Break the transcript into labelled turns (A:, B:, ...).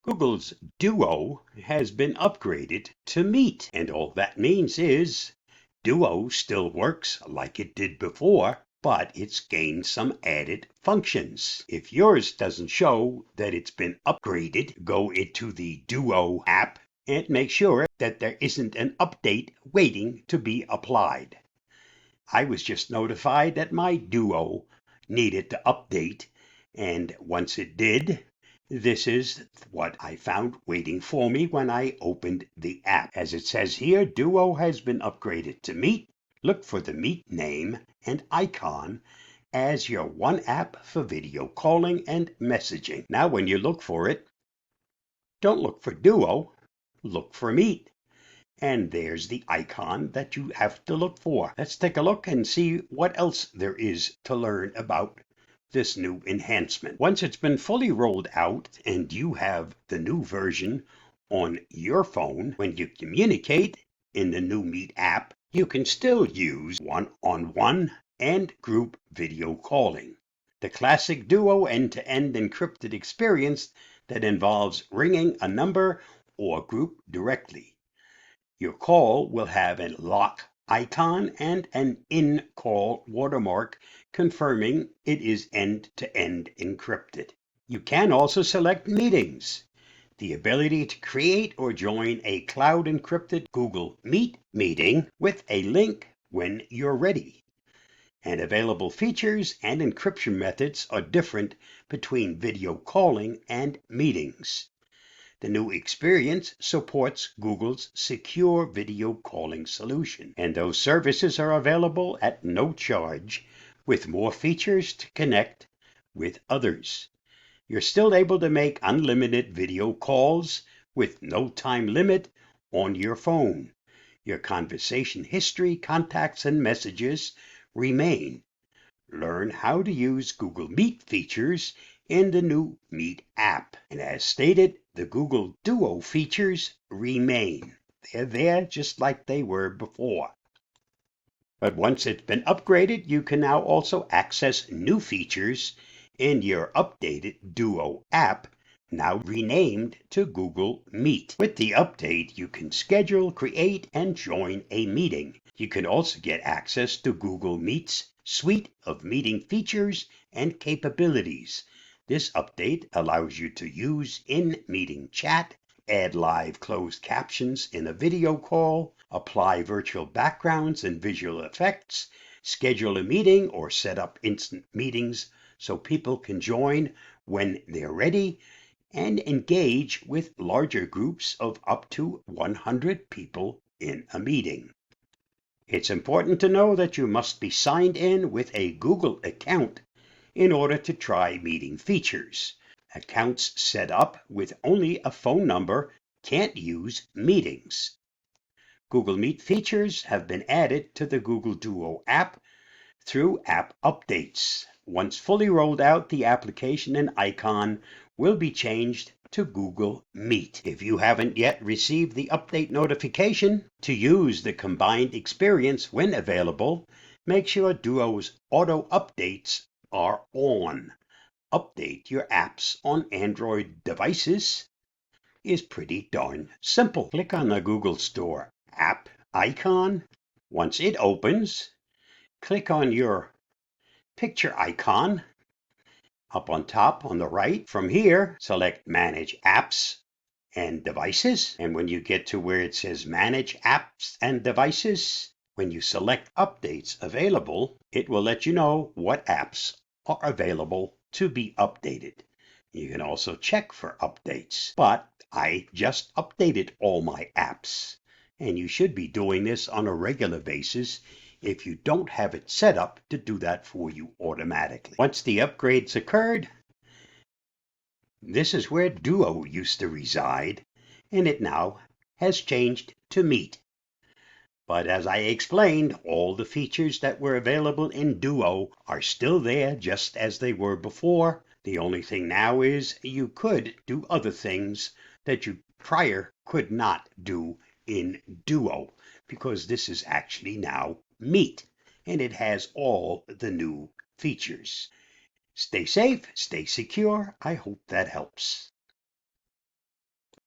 A: Google's Duo has been upgraded to Meet, and all that means is Duo still works like it did before, but it's gained some added functions. If yours doesn't show that it's been upgraded, go into the Duo app and make sure that there isn't an update waiting to be applied. I was just notified that my Duo needed to update, and once it did, this is what I found waiting for me when I opened the app. As it says here, Duo has been upgraded to Meet. Look for the Meet name and icon as your one app for video calling and messaging. Now, when you look for it, don't look for Duo, look for Meet. And there's the icon that you have to look for. Let's take a look and see what else there is to learn about this new enhancement. Once it's been fully rolled out and you have the new version on your phone, when you communicate in the new Meet app, you can still use one-on-one and group video calling. The classic Duo end-to-end encrypted experience that involves ringing a number or group directly. Your call will have a lock icon and an in-call watermark confirming it is end-to-end encrypted. You can also select meetings. The ability to create or join a cloud-encrypted Google Meet meeting with a link when you're ready. And available features and encryption methods are different between video calling and meetings. The new experience supports Google's secure video calling solution, and those services are available at no charge with more features to connect with others. You're still able to make unlimited video calls with no time limit on your phone. Your conversation history, contacts, and messages remain. Learn how to use Google Meet features in the new Meet app. And as stated, the Google Duo features remain. They're there just like they were before. But once it's been upgraded, you can now also access new features in your updated Duo app, now renamed to Google Meet. With the update, you can schedule, create, and join a meeting. You can also get access to Google Meet's suite of meeting features and capabilities. This update allows you to use in-meeting chat, add live closed captions in a video call, apply virtual backgrounds and visual effects, schedule a meeting or set up instant meetings so people can join when they're ready, and engage with larger groups of up to 100 people in a meeting. It's important to know that you must be signed in with a Google account in order to try meeting features. Accounts set up with only a phone number can't use meetings. Google Meet features have been added to the Google Duo app through app updates. Once fully rolled out, the application and icon will be changed to Google Meet. If you haven't yet received the update notification to use the combined experience when available, make sure Duo's auto updates are on. Update your apps on Android devices is pretty darn simple. Click on the Google Store app icon. Once it opens, click on your picture icon up on top on the right. From here, select Manage Apps and Devices. And when you get to where it says Manage Apps and Devices, when you select Updates Available, it will let you know what apps are available to be updated. You can also check for updates, but I just updated all my apps, and you should be doing this on a regular basis if you don't have it set up to do that for you automatically. Once the upgrades occurred, this is where Duo used to reside, and it now has changed to Meet. But as I explained, all the features that were available in Duo are still there just as they were before. The only thing now is you could do other things that you prior could not do in Duo, because this is actually now Meet, and it has all the new features. Stay safe, stay secure. I hope that helps.